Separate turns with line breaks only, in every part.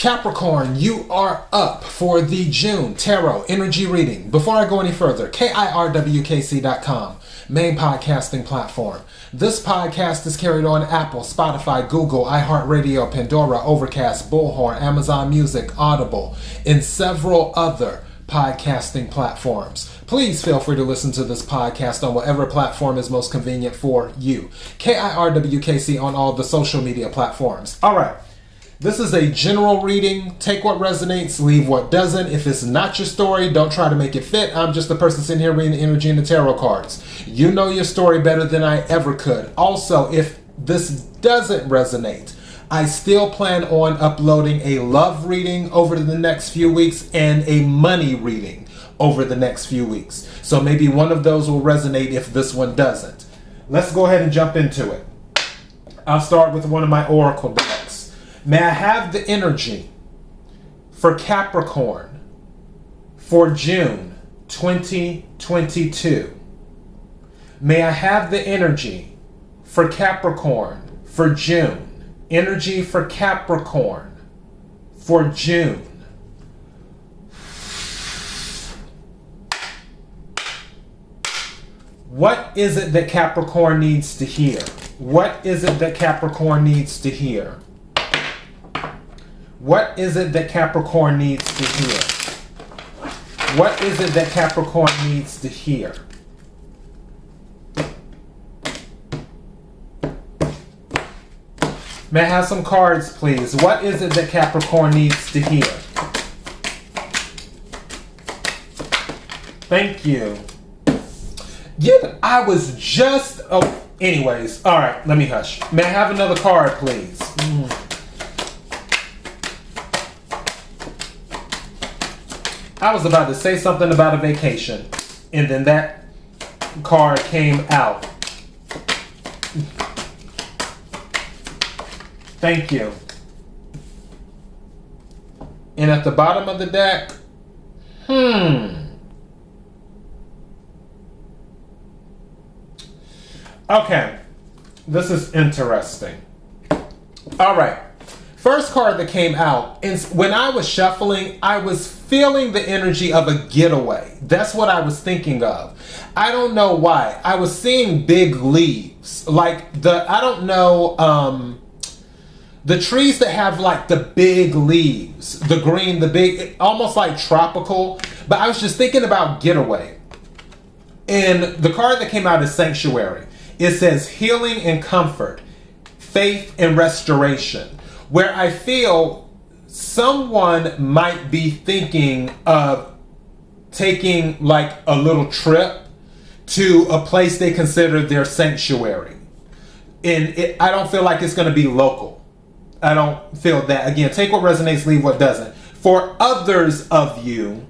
Capricorn, you are up for the June Tarot Energy Reading. Before I go any further, KIRWKC.com, main podcasting platform. This podcast is carried on Apple, Spotify, Google, iHeartRadio, Pandora, Overcast, Bullhorn, Amazon Music, Audible, and several other podcasting platforms. Please feel free to listen to this podcast on whatever platform is most convenient for you. KIRWKC on all the social media platforms. All right. This is a general reading. Take what resonates, leave what doesn't. If it's not your story, don't try to make it fit. I'm just a person sitting here reading the energy and the tarot cards. You know your story better than I ever could. Also, if this doesn't resonate, I still plan on uploading a love reading over the next few weeks and a money reading over the next few weeks. So maybe one of those will resonate if this one doesn't. Let's go ahead and jump into it. I'll start with one of my oracle decks. May I have the energy for Capricorn for June 2022? May I have the energy for Capricorn for June? Energy for Capricorn for June. What is it that Capricorn needs to hear? What is it that Capricorn needs to hear? What is it that Capricorn needs to hear? What is it that Capricorn needs to hear? May I have some cards, please? What is it that Capricorn needs to hear? Thank you. I was just... Oh, anyways. All right, let me hush. May I have another card, please? I was about to say something about a vacation, and then that card came out. Thank you. And at the bottom of the deck, Okay, this is interesting. All right. First card that came out, and when I was shuffling, I was feeling the energy of a getaway. That's what I was thinking of. I don't know why. I was seeing big leaves. Like the trees that have like the big leaves, the green, the big, almost like tropical. But I was just thinking about getaway. And the card that came out is Sanctuary. It says healing and comfort, faith and restoration. Where I feel someone might be thinking of taking like a little trip to a place they consider their sanctuary. And I don't feel like it's going to be local. I don't feel that. Again, take what resonates, leave what doesn't. For others of you,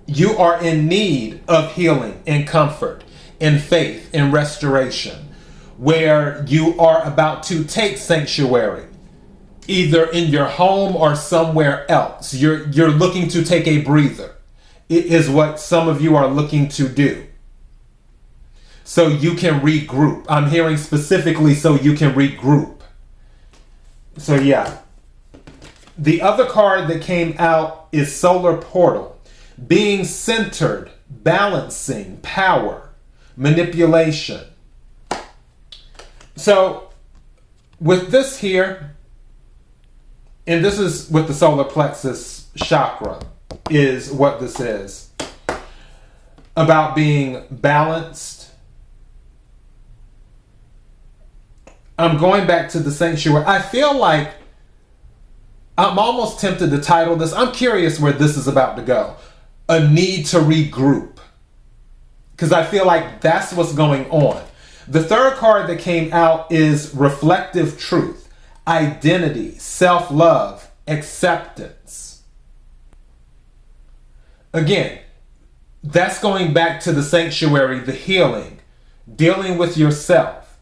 you are in need of healing and comfort and faith and restoration, where you are about to take sanctuary. Either in your home or somewhere else. You're looking to take a breather. It is what some of you are looking to do. So you can regroup. I'm hearing specifically so you can regroup. So yeah. The other card that came out is Solar Portal. Being centered, balancing, power, manipulation. So with this here, and this is with the solar plexus chakra, is what this is. About being balanced. I'm going back to the sanctuary. I feel like I'm almost tempted to title this. I'm curious where this is about to go. A need to regroup. Because I feel like that's what's going on. The third card that came out is Reflective Truth. Identity, self-love, acceptance. Again, that's going back to the sanctuary, the healing, dealing with yourself.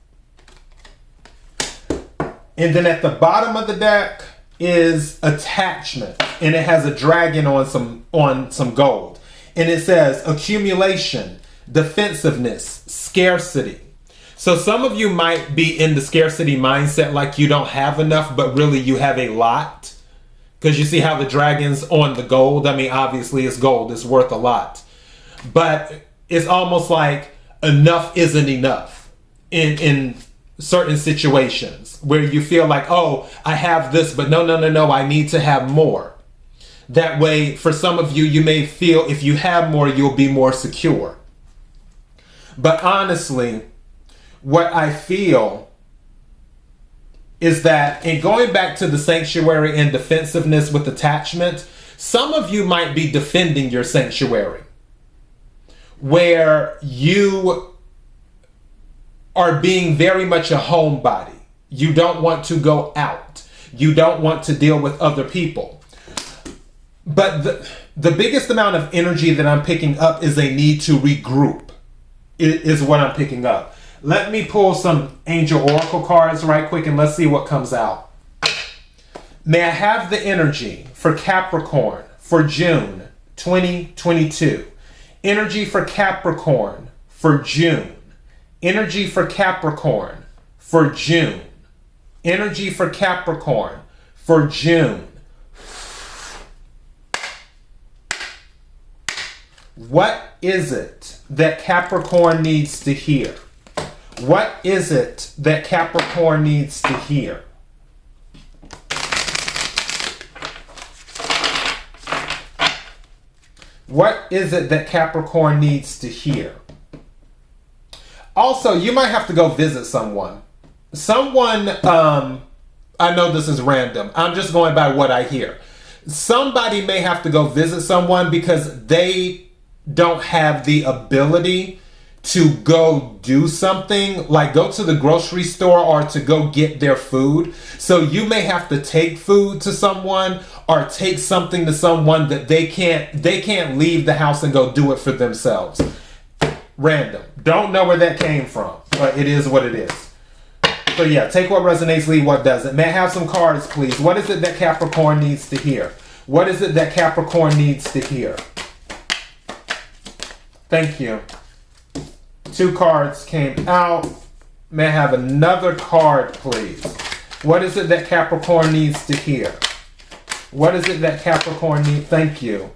And then at the bottom of the deck is attachment, and it has a dragon on some gold. And it says accumulation, defensiveness, scarcity. So some of you might be in the scarcity mindset, like you don't have enough, but really you have a lot. Because you see how the dragon's on the gold. I mean, obviously it's gold. It's worth a lot. But it's almost like enough isn't enough in certain situations where you feel like, oh, I have this, but no, I need to have more. That way, for some of you, you may feel if you have more, you'll be more secure. But honestly, what I feel is that in going back to the sanctuary and defensiveness with attachment, some of you might be defending your sanctuary, where you are being very much a homebody. You don't want to go out. You don't want to deal with other people. But the biggest amount of energy that I'm picking up is a need to regroup, is what I'm picking up. Let me pull some Angel Oracle cards right quick and let's see what comes out. May I have the energy for Capricorn for June 2022. Energy for Capricorn for June. Energy for Capricorn for June. Energy for Capricorn for June. What is it that Capricorn needs to hear? What is it that Capricorn needs to hear? What is it that Capricorn needs to hear? Also, you might have to go visit someone. I know this is random. I'm just going by what I hear. Somebody may have to go visit someone because they don't have the ability to go do something, like go to the grocery store or to go get their food. So you may have to take food to someone or take something to someone that they can't leave the house and go do it for themselves. Random. Don't know where that came from, but it is what it is. So yeah, take what resonates, leave what doesn't. May I have some cards, please? What is it that Capricorn needs to hear? What is it that Capricorn needs to hear? Thank you. 2 cards came out. May I have another card, please? What is it that Capricorn needs to hear? What is it that Capricorn needs? Thank you.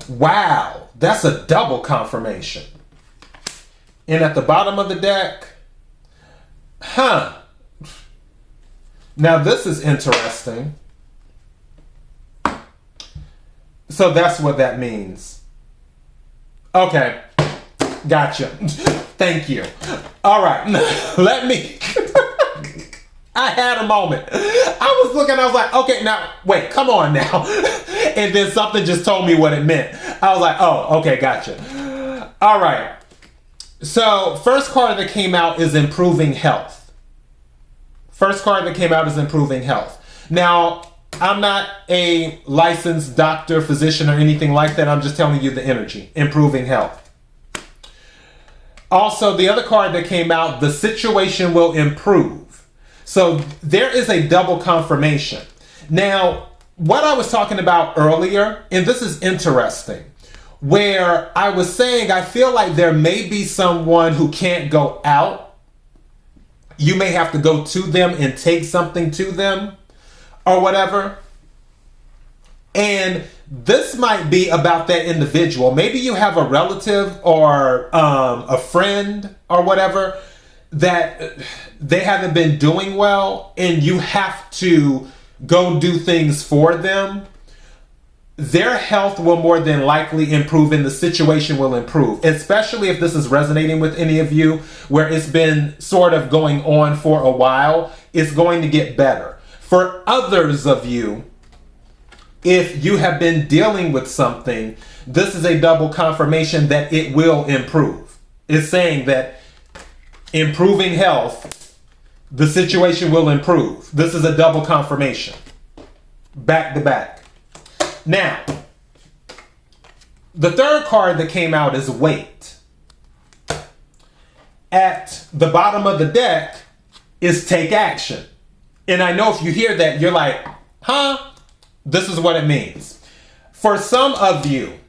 Wow, that's a double confirmation. And at the bottom of the deck, now this is interesting. So that's what that means. Okay. Gotcha. Thank you. All right. Let me... I had a moment. I was looking, I was like, okay, now, wait, come on now. And then something just told me what it meant. I was like, oh, okay, gotcha. All right. So, first card that came out is improving health. First card that came out is improving health. Now, I'm not a licensed doctor, physician, or anything like that. I'm just telling you the energy. Improving health. Also, the other card that came out, the situation will improve. So there is a double confirmation. Now, what I was talking about earlier, and this is interesting, where I was saying I feel like there may be someone who can't go out. You may have to go to them and take something to them or whatever. And this might be about that individual. Maybe you have a relative or a friend or whatever that they haven't been doing well and you have to go do things for them. Their health will more than likely improve and the situation will improve, especially if this is resonating with any of you where it's been sort of going on for a while. It's going to get better. For others of you, if you have been dealing with something, this is a double confirmation that it will improve. It's saying that improving health, the situation will improve. This is a double confirmation. Back to back. Now, the third card that came out is wait. At the bottom of the deck is take action. And I know if you hear that, you're like, huh? This is what it means. For some of you,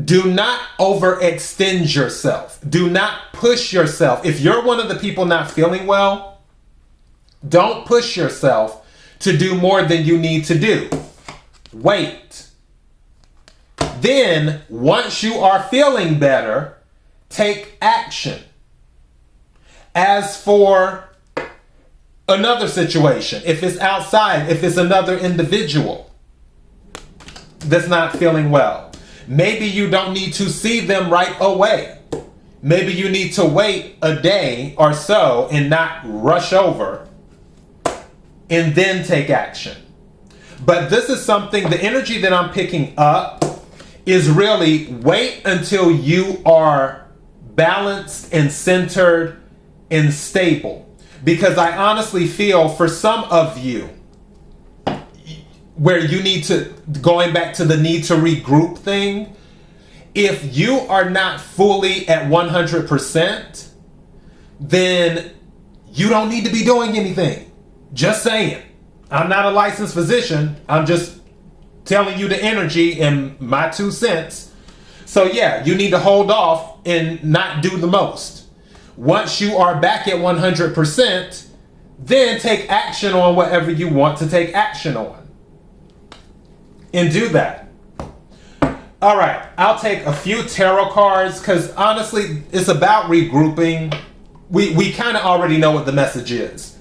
do not overextend yourself. Do not push yourself. If you're one of the people not feeling well, Don't push yourself to do more than you need to do. Wait. Then, once you are feeling better, take action. As for another situation, if it's outside, if it's another individual that's not feeling well, maybe you don't need to see them right away. Maybe you need to wait a day or so and not rush over and then take action. But this is something, the energy that I'm picking up is really wait until you are balanced and centered and stable. Because I honestly feel for some of you, where you need to, going back to the need to regroup thing, if you are not fully at 100%, then you don't need to be doing anything. Just saying. I'm not a licensed physician. I'm just telling you the energy and my 2 cents. So yeah, you need to hold off and not do the most. Once you are back at 100%, then take action on whatever you want to take action on. And do that. All right, I'll take a few tarot cards because honestly, it's about regrouping. We kind of already know what the message is.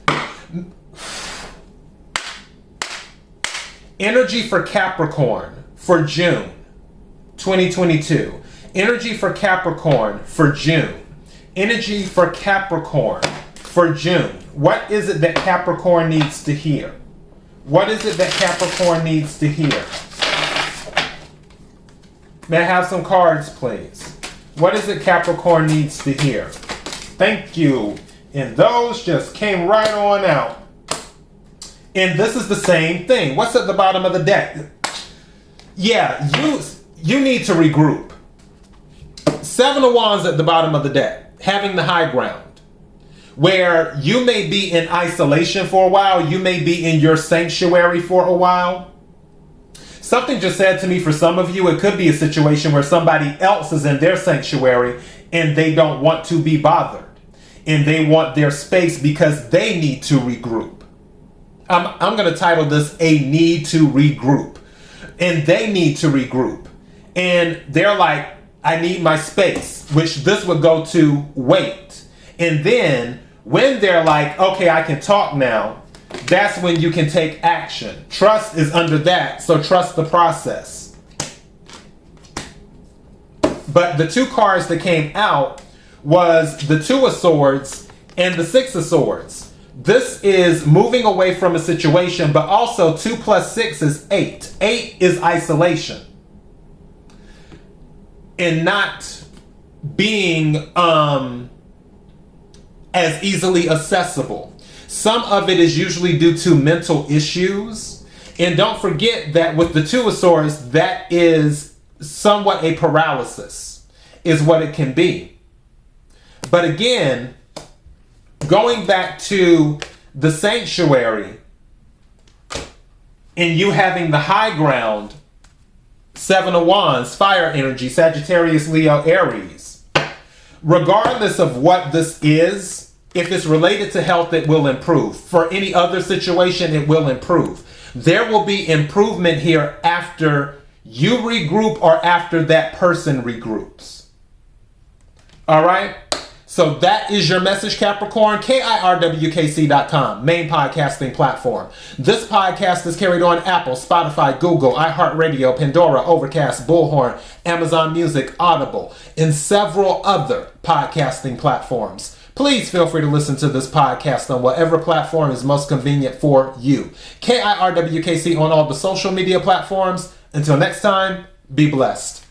Energy for Capricorn for June 2022. Energy for Capricorn for June. Energy for Capricorn for June. What is it that Capricorn needs to hear? What is it that Capricorn needs to hear? May I have some cards, please? What is it Capricorn needs to hear? Thank you. And those just came right on out. And this is the same thing. What's at the bottom of the deck? Yeah, you need to regroup. 7 of Wands at the bottom of the deck, having the high ground. Where you may be in isolation for a while, you may be in your sanctuary for a while. Something just said to me, for some of you, it could be a situation where somebody else is in their sanctuary and they don't want to be bothered. And they want their space because they need to regroup. I'm going to title this A Need to Regroup. And they need to regroup. And they're like, I need my space, which this would go to wait. And then when they're like, okay, I can talk now, that's when you can take action. Trust is under that, so trust the process. But the 2 cards that came out was the 2 of Swords and the 6 of Swords. This is moving away from a situation, but also 2 plus 6 is 8. 8 is isolation. And not being as easily accessible. Some of it is usually due to mental issues. And don't forget that with the 2 of Swords, that is somewhat a paralysis, is what it can be. But again, going back to the sanctuary and you having the high ground, 7 of Wands, fire energy, Sagittarius, Leo, Aries. Regardless of what this is, if it's related to health, it will improve. For any other situation, it will improve. There will be improvement here after you regroup or after that person regroups. All right? So that is your message, Capricorn. KIRWKC.com, main podcasting platform. This podcast is carried on Apple, Spotify, Google, iHeartRadio, Pandora, Overcast, Bullhorn, Amazon Music, Audible, and several other podcasting platforms. Please feel free to listen to this podcast on whatever platform is most convenient for you. KIRWKC on all the social media platforms. Until next time, be blessed.